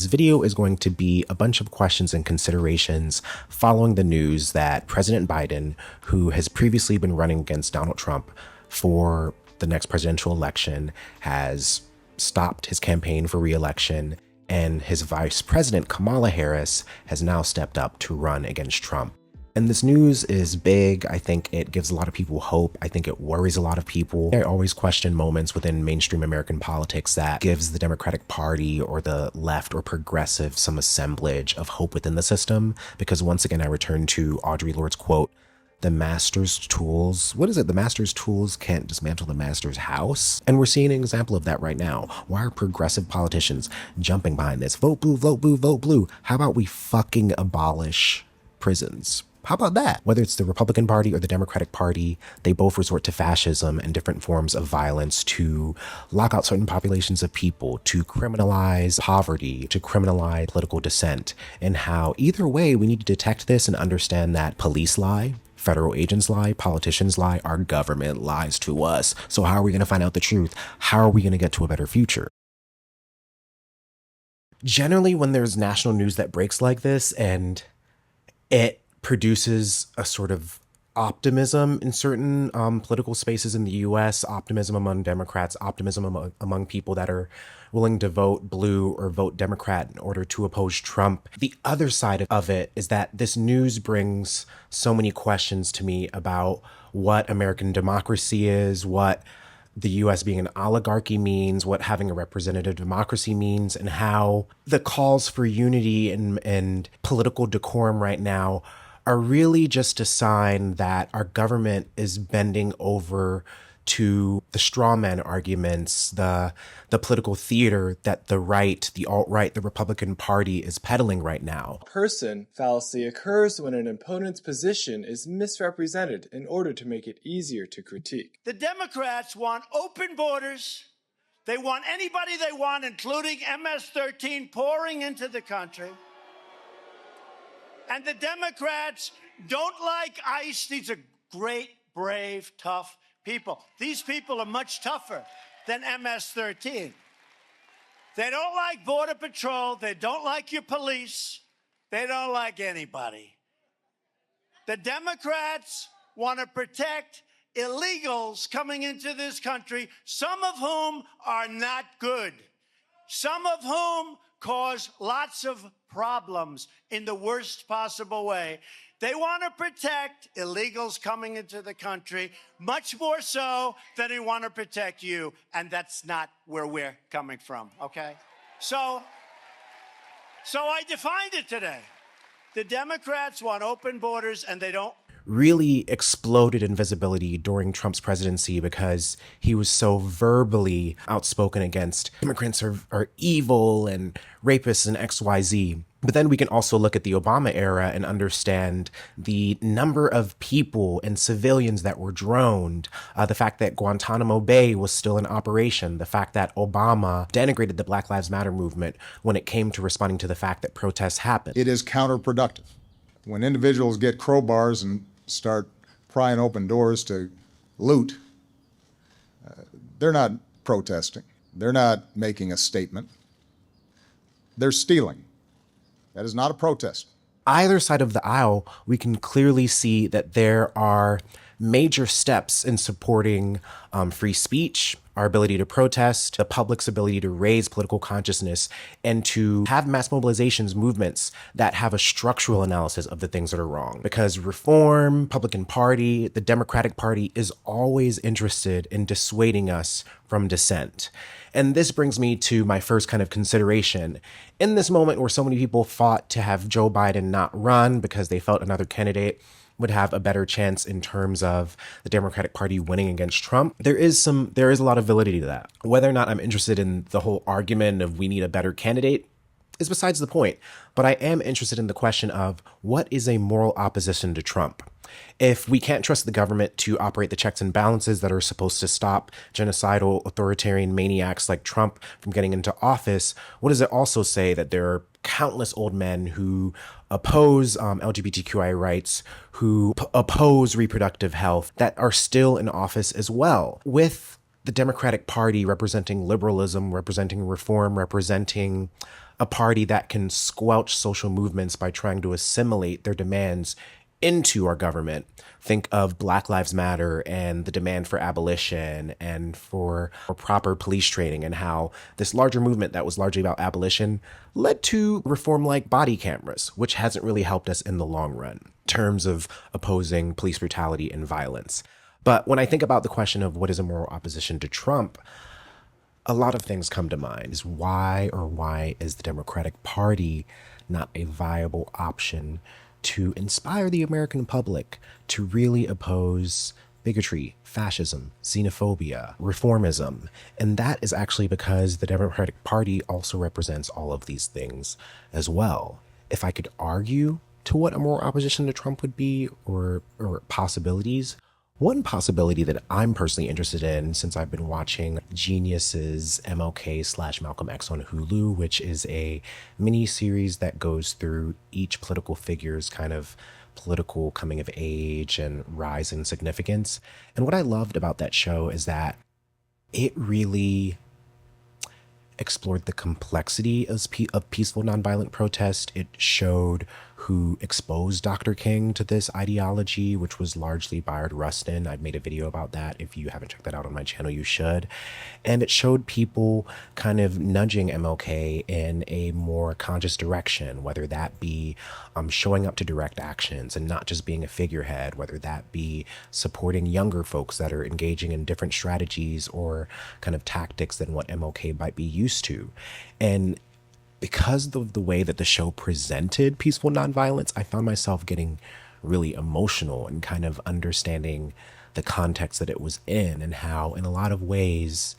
This video is going to be a bunch of questions and considerations following the news that President Biden, who has previously been running against Donald Trump for the next presidential election, has stopped his campaign for re-election, and his vice president, Kamala Harris, has now stepped up to run against Trump. And this news is big. I think it gives a lot of people hope. I think it worries a lot of people. I always question moments within mainstream American politics that gives the Democratic Party or the left or progressive some assemblage of hope within the system. Because once again, I return to Audre Lorde's quote, "The master's tools," what is it? "The master's tools can't dismantle the master's house." And we're seeing an example of that right now. Why are progressive politicians jumping behind this? Vote blue, vote blue, vote blue. How about we fucking abolish prisons? How about that? Whether it's the Republican Party or the Democratic Party, they both resort to fascism and different forms of violence to lock out certain populations of people, to criminalize poverty, to criminalize political dissent. And how either way, we need to detect this and understand that police lie, federal agents lie, politicians lie, our government lies to us. So how are we going to find out the truth? How are we going to get to a better future? Generally, when there's national news that breaks like this and it produces a sort of optimism in certain political spaces in the US, optimism among Democrats, optimism among people that are willing to vote blue or vote Democrat in order to oppose Trump. The other side of it is that this news brings so many questions to me about what American democracy is, what the US being an oligarchy means, what having a representative democracy means, and how the calls for unity and political decorum right now are really just a sign that our government is bending over to the straw man arguments, the political theater that the right, the alt-right, the Republican Party is peddling right now. Person fallacy occurs when an opponent's position is misrepresented in order to make it easier to critique. The Democrats want open borders. They want anybody they want, including MS-13, pouring into the country. And the Democrats don't like ICE. These are great, brave, tough people. These people are much tougher than MS-13. They don't like Border Patrol. They don't like your police. They don't like anybody. The Democrats want to protect illegals coming into this country, some of whom are not good, some of whom cause lots of problems in the worst possible way. They want to protect illegals coming into the country much more so than they want to protect you, and that's not where we're coming from, okay? So I defined it today. The Democrats want open borders, and they don't really exploded in visibility during Trump's presidency because he was so verbally outspoken against immigrants are evil and rapists and XYZ. But then we can also look at the Obama era and understand the number of people and civilians that were droned, the fact that Guantanamo Bay was still in operation, the fact that Obama denigrated the Black Lives Matter movement when it came to responding to the fact that protests happened. It is counterproductive. When individuals get crowbars and start prying open doors to loot, they're not protesting. They're not making a statement. They're stealing. That is not a protest. Either side of the aisle, we can clearly see that there are major steps in supporting free speech, our ability to protest, the public's ability to raise political consciousness, and to have mass mobilizations movements that have a structural analysis of the things that are wrong. Because reform, Republican Party, the Democratic Party is always interested in dissuading us from dissent. And this brings me to my first kind of consideration. In this moment where so many people fought to have Joe Biden not run because they felt another candidate would have a better chance in terms of the Democratic Party winning against Trump, there is a lot of validity to that. Whether or not I'm interested in the whole argument of we need a better candidate is besides the point. But I am interested in the question of what is a moral opposition to Trump? If we can't trust the government to operate the checks and balances that are supposed to stop genocidal authoritarian maniacs like Trump from getting into office, what does it also say that there are countless old men who oppose LGBTQI rights, who oppose reproductive health, that are still in office as well? With the Democratic Party representing liberalism, representing reform, representing a party that can squelch social movements by trying to assimilate their demands into our government. Think of Black Lives Matter and the demand for abolition and for proper police training, and how this larger movement that was largely about abolition led to reform like body cameras, which hasn't really helped us in the long run in terms of opposing police brutality and violence. But when I think about the question of what is a moral opposition to Trump, a lot of things come to mind. Is why is the Democratic Party not a viable option to inspire the American public to really oppose bigotry, fascism, xenophobia, reformism? And that is actually because the Democratic Party also represents all of these things as well. If I could argue to what a moral opposition to Trump would be, or possibilities, one possibility that I'm personally interested in, since I've been watching Genius's MLK/Malcolm X on Hulu, which is a mini series that goes through each political figure's kind of political coming of age and rise in significance. And what I loved about that show is that it really explored the complexity of peaceful nonviolent protest. It showed who exposed Dr. King to this ideology, which was largely Bayard Rustin. I've made a video about that. If you haven't checked that out on my channel, you should. And it showed people kind of nudging MLK in a more conscious direction, whether that be showing up to direct actions and not just being a figurehead, whether that be supporting younger folks that are engaging in different strategies or kind of tactics than what MLK might be used to. And because of the way that the show presented peaceful nonviolence, I found myself getting really emotional and kind of understanding the context that it was in, and how in a lot of ways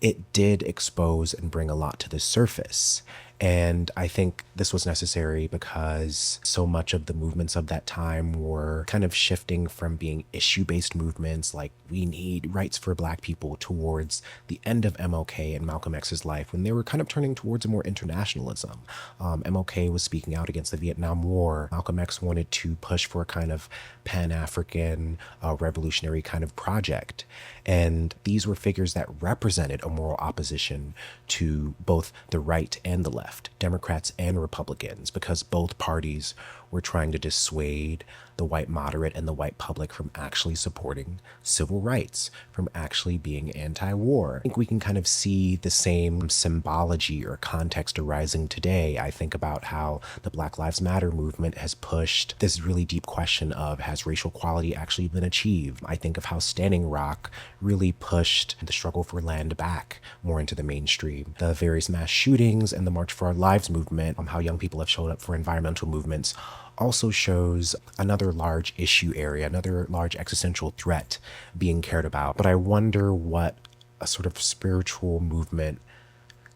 it did expose and bring a lot to the surface. And I think this was necessary because so much of the movements of that time were kind of shifting from being issue-based movements like we need rights for Black people towards the end of MLK and Malcolm X's life, when they were kind of turning towards a more internationalism. MLK was speaking out against the Vietnam War. Malcolm X wanted to push for a kind of Pan-African revolutionary kind of project. And these were figures that represented a moral opposition to both the right and the left, Democrats and Republicans, because both parties were trying to dissuade the white moderate and the white public from actually supporting civil rights, from actually being anti-war. I think we can kind of see the same symbology or context arising today. I think about how the Black Lives Matter movement has pushed this really deep question of, has racial equality actually been achieved? I think of how Standing Rock really pushed the struggle for land back more into the mainstream. The various mass shootings and the March for Our Lives movement, how young people have showed up for environmental movements, also shows another large issue area, another large existential threat being cared about. But I wonder what a sort of spiritual movement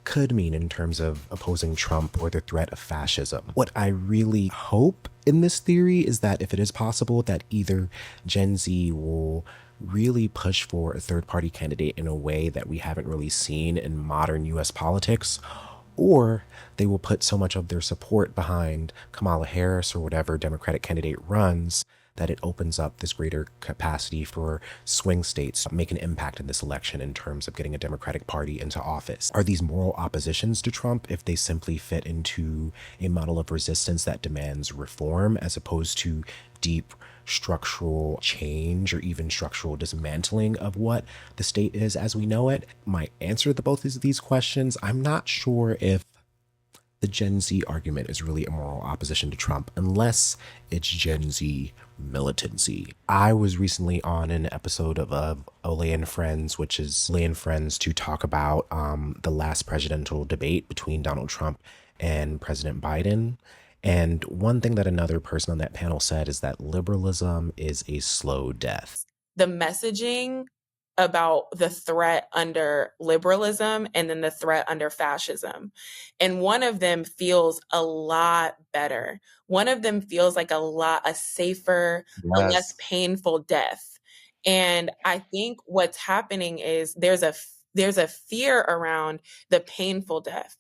could mean in terms of opposing Trump or the threat of fascism. What I really hope in this theory is that if it is possible, that either Gen Z will really push for a third-party candidate in a way that we haven't really seen in modern US politics, or they will put so much of their support behind Kamala Harris or whatever Democratic candidate runs that it opens up this greater capacity for swing states to make an impact in this election in terms of getting a Democratic Party into office. Are these moral oppositions to Trump if they simply fit into a model of resistance that demands reform as opposed to deep structural change or even structural dismantling of what the state is as we know it? My answer to both of these questions, I'm not sure if the Gen Z argument is really a moral opposition to Trump, unless it's Gen Z militancy. I was recently on an episode of Olay and Friends, which is Olay and Friends, to talk about the last presidential debate between Donald Trump and President Biden. And one thing that another person on that panel said is that liberalism is a slow death. The messaging about the threat under liberalism and then the threat under fascism. And one of them feels a lot better. One of them feels like a safer, a less painful death. And I think what's happening is there's a fear around the painful death.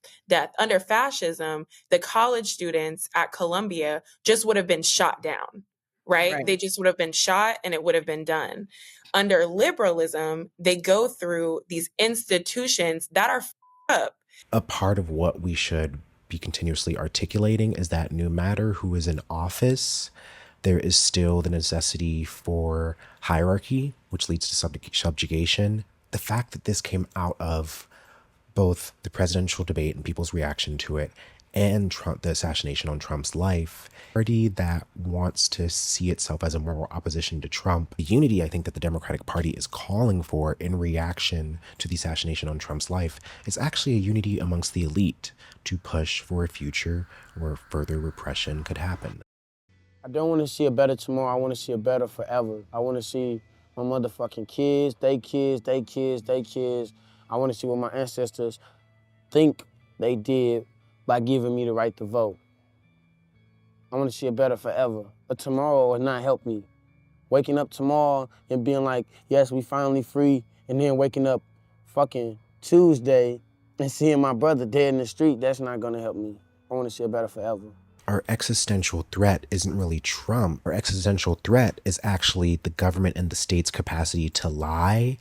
Under fascism, the college students at Columbia just would have been shot down, right? They just would have been shot and it would have been done. Under liberalism, they go through these institutions that are up. A part of what we should be continuously articulating is that no matter who is in office, there is still the necessity for hierarchy, which leads to subjugation. The fact that this came out of both the presidential debate and people's reaction to it and the assassination on Trump's life, a party that wants to see itself as a moral opposition to Trump. The unity I think that the Democratic Party is calling for in reaction to the assassination on Trump's life is actually a unity amongst the elite to push for a future where further repression could happen. I don't want to see a better tomorrow. I want to see a better forever. I want to see my motherfucking kids, they kids, they kids, they kids. I want to see what my ancestors think they did by giving me the right to vote. I want to see a better forever. A tomorrow will not help me. Waking up tomorrow and being like, yes, we finally free, and then waking up fucking Tuesday and seeing my brother dead in the street, that's not gonna help me. I want to see a better forever. Our existential threat isn't really Trump. Our existential threat is actually the government and the state's capacity to lie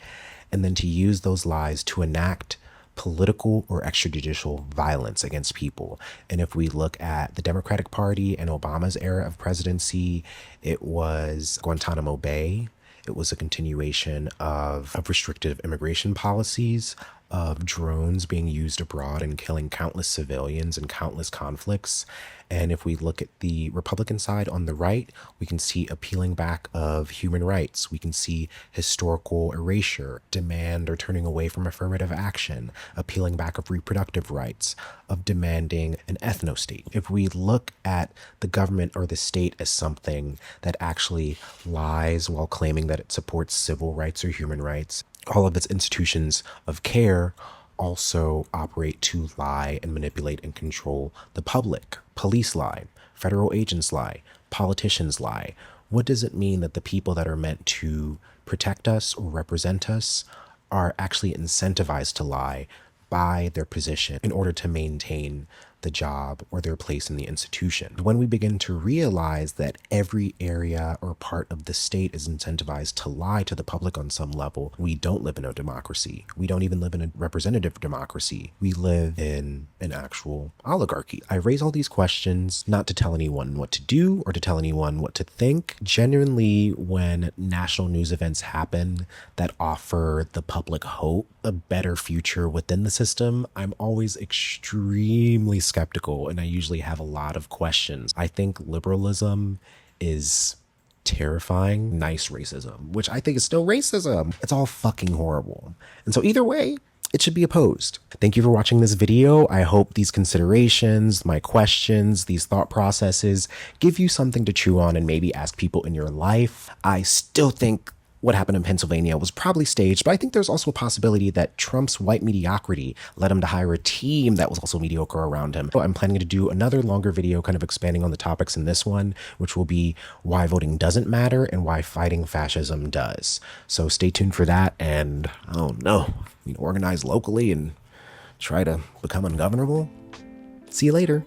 and then to use those lies to enact political or extrajudicial violence against people. And if we look at the Democratic Party and Obama's era of presidency, it was Guantanamo Bay. It was a continuation of restrictive immigration policies, of drones being used abroad and killing countless civilians in countless conflicts. And if we look at the Republican side on the right, we can see a peeling back of human rights. We can see historical erasure, demand or turning away from affirmative action, a peeling back of reproductive rights, of demanding an ethno-state. If we look at the government or the state as something that actually lies while claiming that it supports civil rights or human rights, all of its institutions of care also operate to lie and manipulate and control the public. Police lie, federal agents lie, politicians lie. What does it mean that the people that are meant to protect us or represent us are actually incentivized to lie by their position in order to maintain the job or their place in the institution? When we begin to realize that every area or part of the state is incentivized to lie to the public on some level, we don't live in a democracy. We don't even live in a representative democracy. We live in an actual oligarchy. I raise all these questions not to tell anyone what to do or to tell anyone what to think. Genuinely, when national news events happen that offer the public hope, a better future within the system, I'm always extremely skeptical, and I usually have a lot of questions. I think liberalism is terrifying, nice racism, which I think is still racism. It's all fucking horrible. And so either way, it should be opposed. Thank you for watching this video. I hope these considerations, my questions, these thought processes give you something to chew on and maybe ask people in your life. I still think what happened in Pennsylvania was probably staged, but I think there's also a possibility that Trump's white mediocrity led him to hire a team that was also mediocre around him. So I'm planning to do another longer video kind of expanding on the topics in this one, which will be why voting doesn't matter and why fighting fascism does. So stay tuned for that, and organize locally and try to become ungovernable. See you later.